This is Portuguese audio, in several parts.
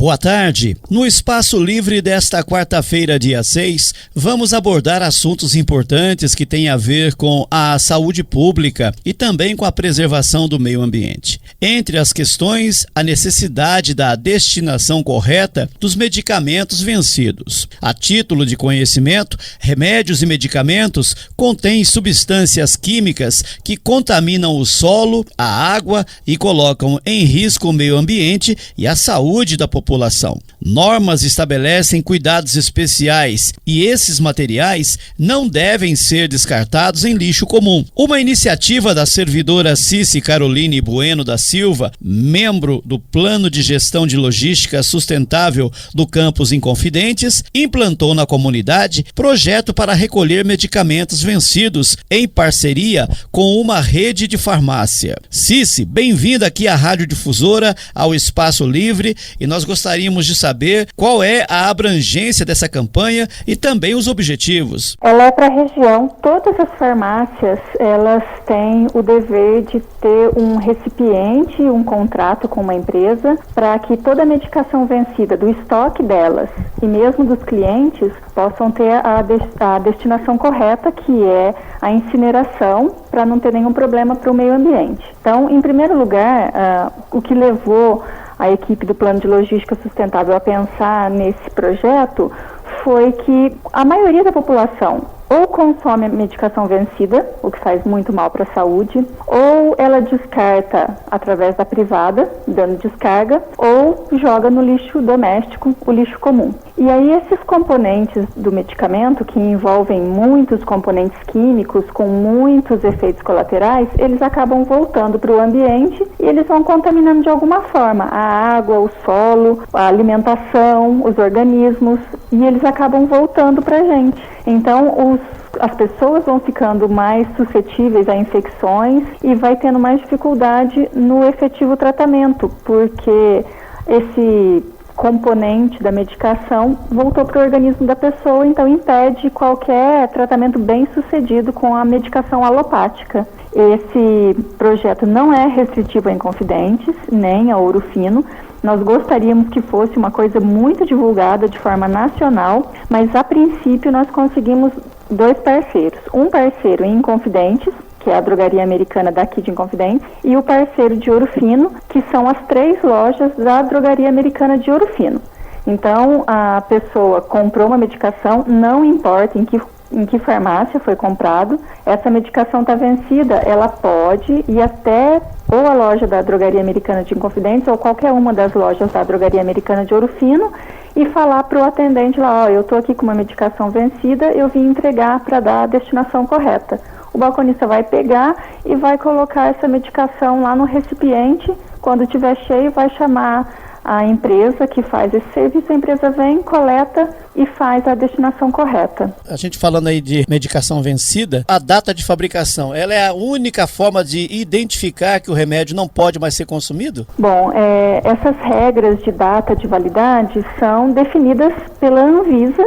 Boa tarde. No Espaço Livre desta quarta-feira, dia 6, vamos abordar assuntos importantes que têm a ver com a saúde pública e também com a preservação do meio ambiente. Entre as questões, a necessidade da destinação correta dos medicamentos vencidos. A título de conhecimento, remédios e medicamentos contêm substâncias químicas que contaminam o solo, a água e colocam em risco o meio ambiente e a saúde da população. Normas estabelecem cuidados especiais e esses materiais não devem ser descartados em lixo comum. Uma iniciativa da servidora Cici Caroline Bueno da Silva, membro do Plano de Gestão de Logística Sustentável do Campus Inconfidentes, implantou na comunidade projeto para recolher medicamentos vencidos em parceria com uma rede de farmácia. Cici, bem-vinda aqui à Rádio Difusora, ao Espaço Livre, e nós gostaríamos de saber qual é a abrangência dessa campanha e também os objetivos. Ela é para a região. Todas as farmácias, elas têm o dever de ter um recipiente, um contrato com uma empresa, para que toda a medicação vencida do estoque delas e mesmo dos clientes possam ter a destinação correta, que é a incineração, para não ter nenhum problema para o meio ambiente. Então, em primeiro lugar, o que levou a equipe do Plano de Logística Sustentável a pensar nesse projeto foi que a maioria da população ou consome a medicação vencida, o que faz muito mal para a saúde, ou ela descarta através da privada, dando descarga, ou joga no lixo doméstico, o lixo comum. E aí esses componentes do medicamento, que envolvem muitos componentes químicos com muitos efeitos colaterais, eles acabam voltando para o ambiente e eles vão contaminando de alguma forma a água, o solo, a alimentação, os organismos, e eles acabam voltando para a gente. Então, as pessoas vão ficando mais suscetíveis a infecções e vai tendo mais dificuldade no efetivo tratamento, porque esse componente da medicação voltou para o organismo da pessoa, então impede qualquer tratamento bem sucedido com a medicação alopática. Esse projeto não é restritivo a Inconfidentes, nem a Ouro Fino. Nós gostaríamos que fosse uma coisa muito divulgada de forma nacional, mas a princípio nós conseguimos 2 parceiros. Um parceiro em Inconfidentes, que é a drogaria americana daqui de Inconfidentes, e o parceiro de Ouro Fino, que são as 3 lojas da drogaria americana de Ouro Fino. Então, a pessoa comprou uma medicação, não importa em que farmácia foi comprado, essa medicação está vencida, ela pode ir até ou a loja da drogaria americana de Inconfidentes ou qualquer uma das lojas da drogaria americana de Ouro Fino e falar para o atendente lá, eu estou aqui com uma medicação vencida, eu vim entregar para dar a destinação correta. O balconista vai pegar e vai colocar essa medicação lá no recipiente, quando estiver cheio vai chamar a empresa que faz esse serviço, a empresa vem, coleta e faz a destinação correta. A gente falando aí de medicação vencida, a data de fabricação, ela é a única forma de identificar que o remédio não pode mais ser consumido? Bom, essas regras de data de validade são definidas pela Anvisa.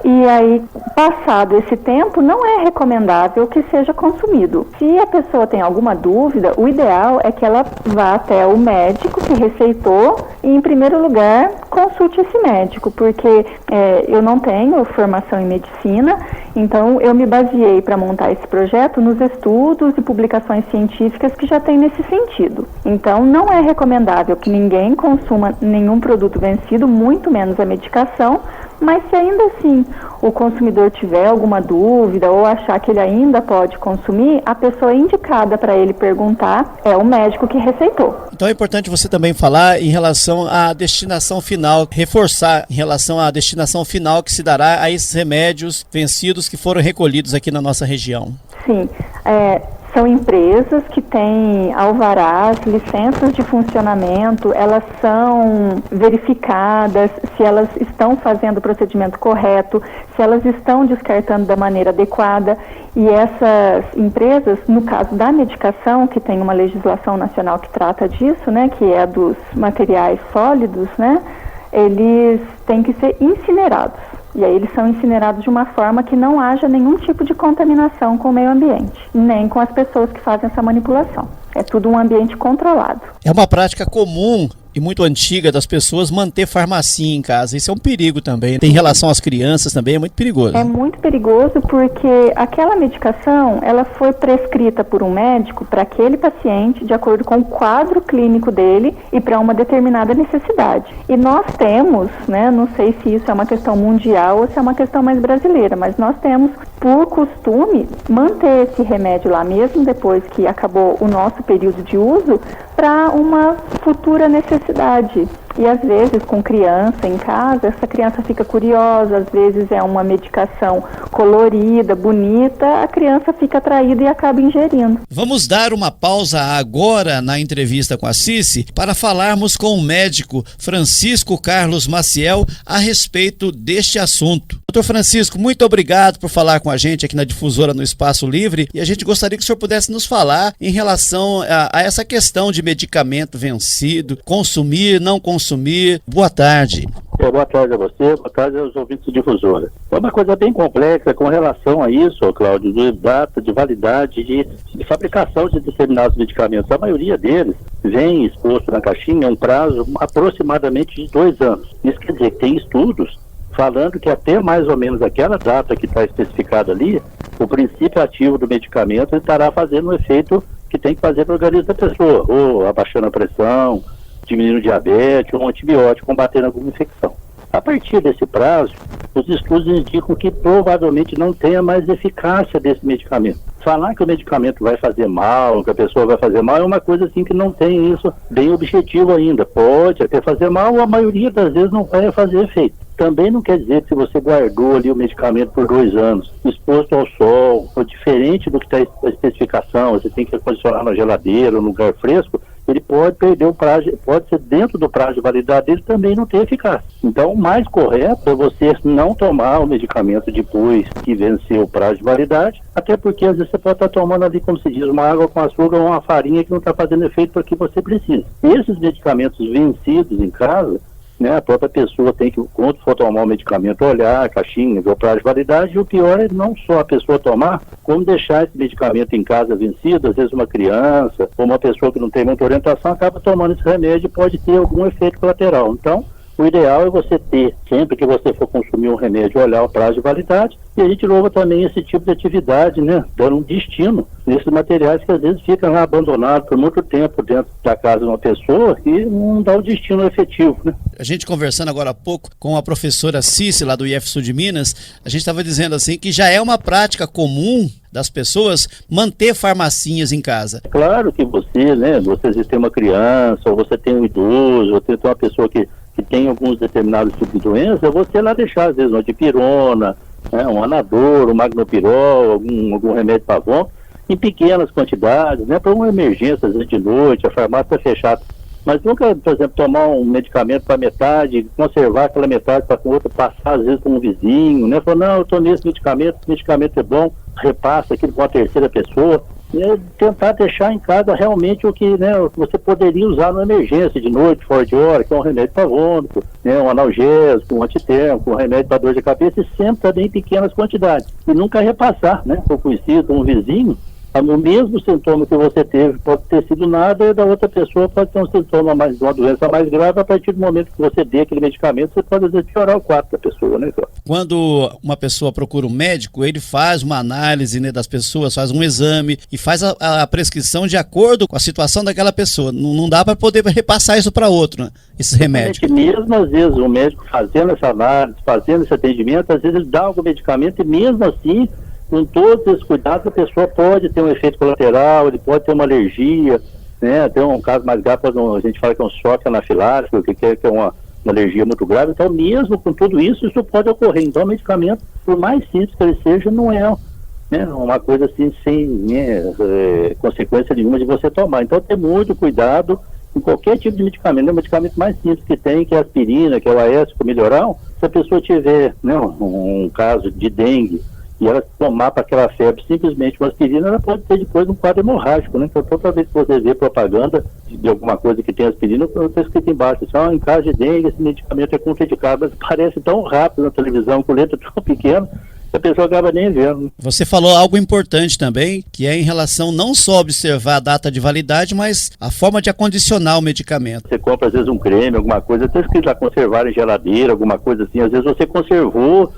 E aí, passado esse tempo, não é recomendável que seja consumido. Se a pessoa tem alguma dúvida, o ideal é que ela vá até o médico que receitou e, em primeiro lugar, consulte esse médico, porque eu não tenho formação em medicina, então eu me baseei para montar esse projeto nos estudos e publicações científicas que já tem nesse sentido. Então, não é recomendável que ninguém consuma nenhum produto vencido, muito menos a medicação, mas se ainda assim o consumidor tiver alguma dúvida ou achar que ele ainda pode consumir, a pessoa indicada para ele perguntar é o médico que receitou. Então é importante você também falar em relação à destinação final, reforçar em relação à destinação final que se dará a esses remédios vencidos que foram recolhidos aqui na nossa região. Sim, são empresas que têm alvarás, licenças de funcionamento, elas são verificadas se elas estão fazendo o procedimento correto, se elas estão descartando da maneira adequada. E essas empresas, no caso da medicação, que tem uma legislação nacional que trata disso, né, que é a dos materiais sólidos, né, eles têm que ser incinerados. E aí eles são incinerados de uma forma que não haja nenhum tipo de contaminação com o meio ambiente, nem com as pessoas que fazem essa manipulação. É tudo um ambiente controlado. É uma prática comum e muito antiga das pessoas manter farmacinha em casa. Isso é um perigo também. Tem relação às crianças também, é muito perigoso. É muito perigoso porque aquela medicação, ela foi prescrita por um médico para aquele paciente de acordo com o quadro clínico dele e para uma determinada necessidade. E nós temos, né, não sei se isso é uma questão mundial ou se é uma questão mais brasileira, mas nós temos, por costume, manter esse remédio lá mesmo depois que acabou o nosso período de uso para uma futura necessidade. E às vezes com criança em casa, essa criança fica curiosa, às vezes é uma medicação colorida, bonita, a criança fica atraída e acaba ingerindo. Vamos dar uma pausa agora na entrevista com a Cici para falarmos com o médico Francisco Carlos Maciel a respeito deste assunto. Doutor Francisco, muito obrigado por falar com a gente aqui na Difusora no Espaço Livre, e a gente gostaria que o senhor pudesse nos falar em relação a essa questão de medicamento vencido, consumir, não consumir. Boa tarde. Boa tarde a você, boa tarde aos ouvintes de Difusora. É uma coisa bem complexa com relação a isso, Cláudio, de data de validade de fabricação de determinados medicamentos. A maioria deles vem exposto na caixinha um prazo aproximadamente de 2 anos. Isso quer dizer que tem estudos falando que até mais ou menos aquela data que está especificada ali, o princípio ativo do medicamento estará fazendo o efeito que tem que fazer no organismo da pessoa, ou abaixando a pressão, diminuindo o diabetes, ou um antibiótico, combatendo alguma infecção. A partir desse prazo, os estudos indicam que provavelmente não tenha mais eficácia desse medicamento. Falar que o medicamento vai fazer mal, que a pessoa vai fazer mal, é uma coisa assim que não tem isso bem objetivo ainda. Pode até fazer mal, a maioria das vezes não vai fazer efeito. Também não quer dizer que se você guardou ali o medicamento por 2 anos, exposto ao sol, ou diferente do que está a especificação, você tem que condicionar na geladeira, no lugar fresco, ele pode perder o prazo, pode ser dentro do prazo de validade dele também não ter eficácia. Então, o mais correto é você não tomar o medicamento depois que venceu o prazo de validade, até porque às vezes você pode estar tomando ali, como se diz, uma água com açúcar ou uma farinha que não está fazendo efeito para o que você precisa. Esses medicamentos vencidos em casa, né, a própria pessoa tem que, quando for tomar o medicamento, olhar a caixinha, ver o prazo de validade, e o pior é não só a pessoa tomar, como deixar esse medicamento em casa vencido. Às vezes uma criança ou uma pessoa que não tem muita orientação acaba tomando esse remédio e pode ter algum efeito colateral. Então, o ideal é você ter, sempre que você for consumir um remédio, olhar o prazo de validade, e a gente louva também esse tipo de atividade, né, dando um destino nesses materiais que às vezes ficam lá abandonados por muito tempo dentro da casa de uma pessoa e não dá o destino efetivo, né. A gente conversando agora há pouco com a professora Cici, lá do IF Sul de Minas, a gente estava dizendo assim que já é uma prática comum das pessoas manter farmacinhas em casa. Claro que você, né, você às vezes tem uma criança, ou você tem um idoso, ou tem uma pessoa que tem alguns determinados tipos de doença, você lá deixar, às vezes, uma dipirona, né, um anador, um magnopirol, algum remédio pavon, em pequenas quantidades, né, para uma emergência, às vezes de noite, a farmácia está fechada. Mas nunca, por exemplo, tomar um medicamento para metade, conservar aquela metade para outra, passar às vezes para um vizinho, né, falar, não, eu tomei esse medicamento é bom, repassa aquilo para uma terceira pessoa. E tentar deixar em casa realmente o que, né, você poderia usar numa emergência de noite, fora de hora, que é um remédio pavônico, né, um analgésico, um antitérmico, um remédio para dor de cabeça, e sempre também em pequenas quantidades. E nunca repassar, né, para o conhecido, um vizinho, o mesmo sintoma que você teve pode ter sido nada, e da outra pessoa pode ter um sintoma mais, uma doença mais grave. A partir do momento que você dê aquele medicamento, você pode às vezes piorar o quadro da pessoa, né? Quando uma pessoa procura um médico, ele faz uma análise, né, das pessoas, faz um exame e faz a prescrição de acordo com a situação daquela pessoa. Não dá para poder repassar isso para outro, né, esses remédios. É que mesmo às vezes o médico fazendo essa análise, fazendo esse atendimento, às vezes ele dá algum medicamento e mesmo assim, com todos esses cuidados, a pessoa pode ter um efeito colateral, ele pode ter uma alergia, né? Tem um caso mais grave, a gente fala que é um choque anafilático, que é uma alergia muito grave. Então, mesmo com tudo isso, isso pode ocorrer. Então, o medicamento, por mais simples que ele seja, não é, né, uma coisa assim, sem, né, consequência nenhuma de você tomar. Então, ter muito cuidado em qualquer tipo de medicamento. O medicamento mais simples que tem, que é a aspirina, que é o Aécio Melhoral, se a pessoa tiver, né, um caso de dengue, e ela tomar para aquela febre simplesmente uma aspirina, ela pode ter depois um quadro hemorrágico, né? Então, toda vez que você vê propaganda de alguma coisa que tem aspirina, está escrito embaixo, assim, em caso de dengue, esse medicamento é contraindicado, mas parece tão rápido na televisão, com letra tão pequena, a pessoa acaba nem vendo. Você falou algo importante também, que é em relação não só observar a data de validade, mas a forma de acondicionar o medicamento. Você compra às vezes um creme, alguma coisa, até escrito lá conservar em geladeira, alguma coisa assim, às vezes você conservou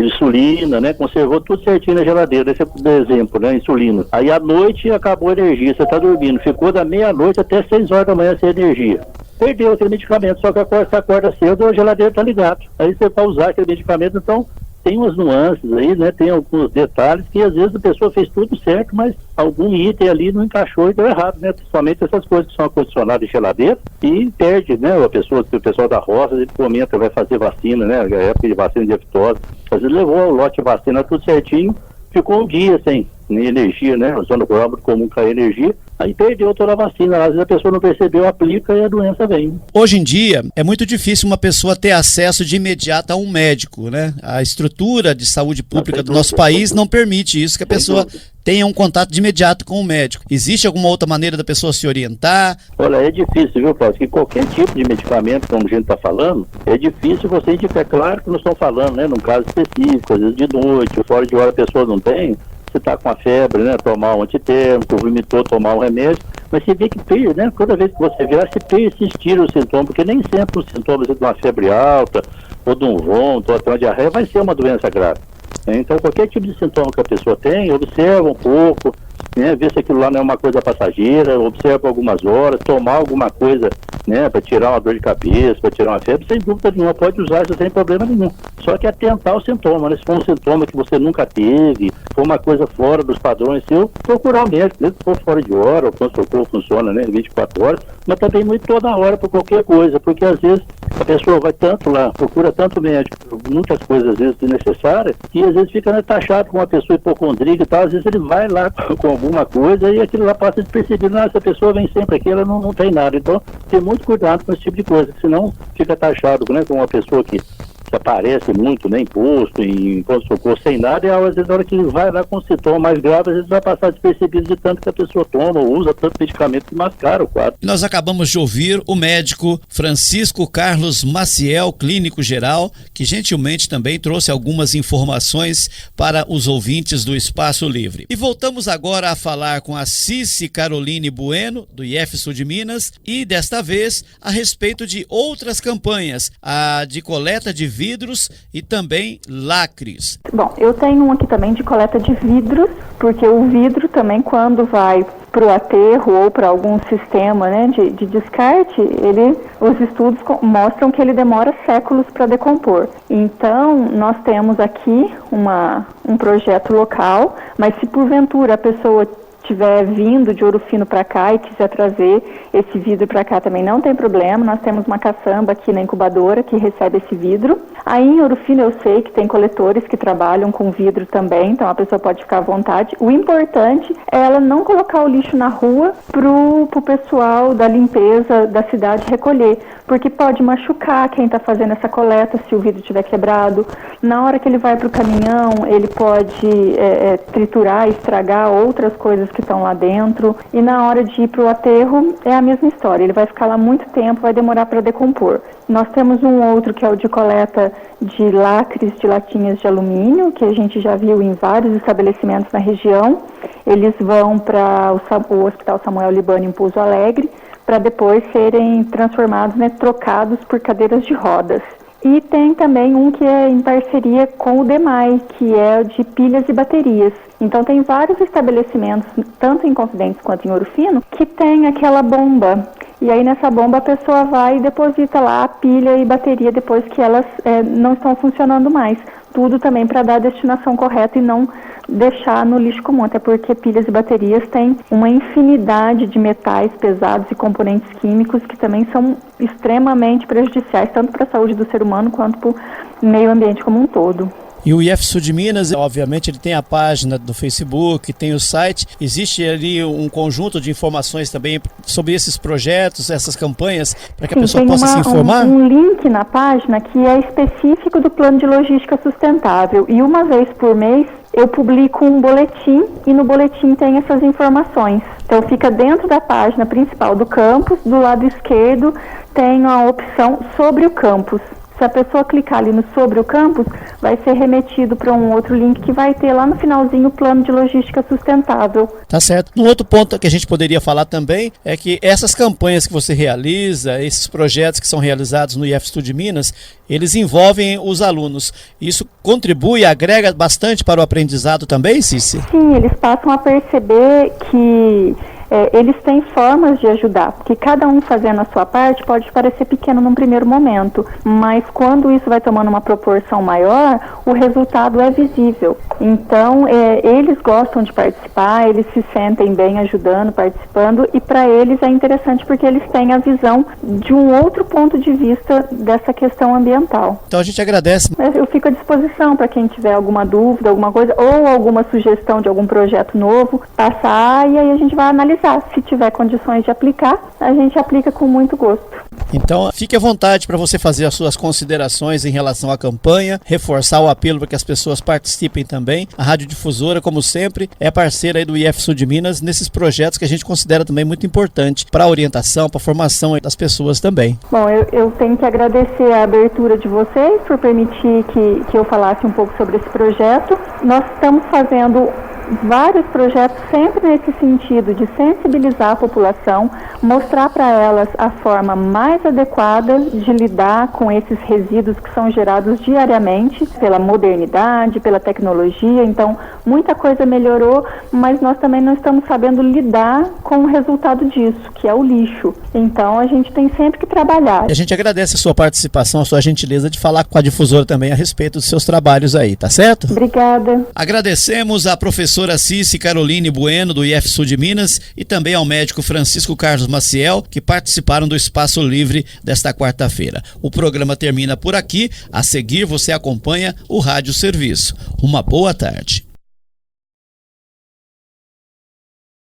insulina, né? Conservou tudo certinho na geladeira. Esse é o exemplo, né? Insulina. Aí à noite acabou a energia, você está dormindo. Ficou da meia-noite até 6 horas da manhã sem energia. Perdeu aquele medicamento, só que você acorda cedo, a geladeira está ligada. Aí você vai usar aquele medicamento, então tem umas nuances aí, né? Tem alguns detalhes que às vezes a pessoa fez tudo certo, mas algum item ali não encaixou e deu errado, né? Principalmente essas coisas que são acondicionadas em geladeira e perde, né? O pessoal da roça, ele comenta, vai fazer vacina, né? A época de vacina de aftosa, às vezes levou o lote de vacina tudo certinho, ficou um dia sem energia, né? Usando o programa comum com a energia, aí perdeu toda a vacina. Às vezes a pessoa não percebeu, aplica e a doença vem. Hoje em dia, é muito difícil uma pessoa ter acesso de imediato a um médico, né? A estrutura de saúde pública do nosso país não permite isso, que a pessoa tenha um contato de imediato com o médico. Existe alguma outra maneira da pessoa se orientar? Olha, é difícil, viu, Paulo? Que qualquer tipo de medicamento, como a gente está falando, é difícil você indicar. É claro que não estão falando, né? Num caso específico, às vezes de noite, fora de hora a pessoa não tem. Você está com a febre, né? Tomar um antitérmico, vomitou, tomar um remédio, mas você vê que perde, né? Toda vez que você virar, se persistir o sintoma, porque nem sempre os sintomas de uma febre alta, ou de um vômito, ou até uma diarreia, vai ser uma doença grave. Então, qualquer tipo de sintoma que a pessoa tem, observa um pouco, né? Vê se aquilo lá não é uma coisa passageira, observa algumas horas, tomar alguma coisa, né? Para tirar uma dor de cabeça, para tirar uma febre, sem dúvida nenhuma, pode usar isso sem problema nenhum. Só que atentar ao sintoma, né? Se for um sintoma que você nunca teve, for uma coisa fora dos padrões seu, procurar o médico, mesmo se for fora de hora, o pronto-socorro funciona, né? 24 horas, mas também não ir toda hora por qualquer coisa, porque às vezes a pessoa vai tanto lá, procura tanto médico, muitas coisas às vezes desnecessárias, e às vezes fica, né, taxado com uma pessoa hipocondríaca e tal, às vezes ele vai lá com alguma coisa e aquilo lá passa despercebido. Essa pessoa vem sempre aqui, ela não tem nada. Então, ter muito cuidado com esse tipo de coisa, senão fica taxado, né, com uma pessoa que aparece muito, né, em posto, em pronto-socorro, sem nada, e às vezes na hora que ele vai lá com sintoma mais grave, às vezes vai passar despercebido de tanto que a pessoa toma ou usa tanto medicamento que mascara o quadro. Nós acabamos de ouvir o médico Francisco Carlos Maciel, clínico geral, que gentilmente também trouxe algumas informações para os ouvintes do Espaço Livre. E voltamos agora a falar com a Cici Caroline Bueno, do IF Sul de Minas, e desta vez a respeito de outras campanhas, a de coleta de vidros e também lacres. Bom, eu tenho um aqui também de coleta de vidros, porque o vidro também, quando vai para o aterro ou para algum sistema, né, de descarte, os estudos mostram que ele demora séculos para decompor. Então, nós temos aqui um projeto local, mas se porventura a pessoa estiver vindo de Ouro Fino para cá e quiser trazer esse vidro para cá também não tem problema, nós temos uma caçamba aqui na incubadora que recebe esse vidro. Aí em Ouro Fino eu sei que tem coletores que trabalham com vidro também, então a pessoa pode ficar à vontade. O importante é ela não colocar o lixo na rua pro pessoal da limpeza da cidade recolher, porque pode machucar quem está fazendo essa coleta se o vidro estiver quebrado. Na hora que ele vai para o caminhão, ele pode triturar, estragar outras coisas que estão lá dentro. E na hora de ir para o aterro, é a mesma história. Ele vai ficar lá muito tempo, vai demorar para decompor. Nós temos um outro que é o de coleta de lacres de latinhas de alumínio, que a gente já viu em vários estabelecimentos na região. Eles vão para o Hospital Samuel Libânio em Pouso Alegre, para depois serem transformados, né, trocados por cadeiras de rodas. E tem também um que é em parceria com o DEMAI, que é o de pilhas e baterias. Então tem vários estabelecimentos, tanto em Confidentes quanto em Ouro Fino, que tem aquela bomba. E aí nessa bomba a pessoa vai e deposita lá a pilha e bateria depois que elas não estão funcionando mais. Tudo também para dar a destinação correta e não deixar no lixo comum, até porque pilhas e baterias têm uma infinidade de metais pesados e componentes químicos que também são extremamente prejudiciais, tanto para a saúde do ser humano quanto para o meio ambiente como um todo. E o IF Sul de Minas, obviamente, ele tem a página do Facebook, tem o site. Existe ali um conjunto de informações também sobre esses projetos, essas campanhas, para que a pessoa possa se informar? Um link na página que é específico do Plano de Logística Sustentável. E uma vez por mês eu publico um boletim e no boletim tem essas informações. Então fica dentro da página principal do campus, do lado esquerdo tem a opção sobre o campus. Se a pessoa clicar ali no Sobre o Campus, vai ser remetido para um outro link que vai ter lá no finalzinho o plano de logística sustentável. Tá certo. Um outro ponto que a gente poderia falar também é que essas campanhas que você realiza, esses projetos que são realizados no IF Sul de Minas, eles envolvem os alunos. Isso contribui, agrega bastante para o aprendizado também, Cíci? Sim, eles passam a perceber que eles têm formas de ajudar, porque cada um fazendo a sua parte pode parecer pequeno num primeiro momento, mas quando isso vai tomando uma proporção maior, o resultado é visível. Então, eles gostam de participar, eles se sentem bem ajudando, participando, e para eles é interessante porque eles têm a visão de um outro ponto de vista dessa questão ambiental. Então a gente agradece. Eu fico à disposição para quem tiver alguma dúvida, alguma coisa, ou alguma sugestão de algum projeto novo, passar e aí a gente vai analisar. Se tiver condições de aplicar, a gente aplica com muito gosto. Então, fique à vontade para você fazer as suas considerações em relação à campanha, reforçar o apelo para que as pessoas participem também. A Rádio Difusora, como sempre, é parceira aí do IF Sul de Minas nesses projetos que a gente considera também muito importante para a orientação, para a formação das pessoas também. Bom, eu tenho que agradecer a abertura de vocês por permitir que eu falasse um pouco sobre esse projeto. Nós estamos fazendo vários projetos sempre nesse sentido de sensibilizar a população, mostrar para elas a forma mais adequada de lidar com esses resíduos que são gerados diariamente pela modernidade, pela tecnologia. Então, muita coisa melhorou, mas nós também não estamos sabendo lidar com o resultado disso, que é o lixo. Então, a gente tem sempre que trabalhar. E a gente agradece a sua participação, a sua gentileza de falar com a Difusora também a respeito dos seus trabalhos aí, tá certo? Obrigada. Agradecemos a professora Cíci Caroline Bueno, do IF Sul de Minas, e também ao médico Francisco Carlos Maciel, que participaram do Espaço Livre desta quarta-feira. O programa termina por aqui. A seguir, você acompanha o Rádio Serviço. Uma boa tarde.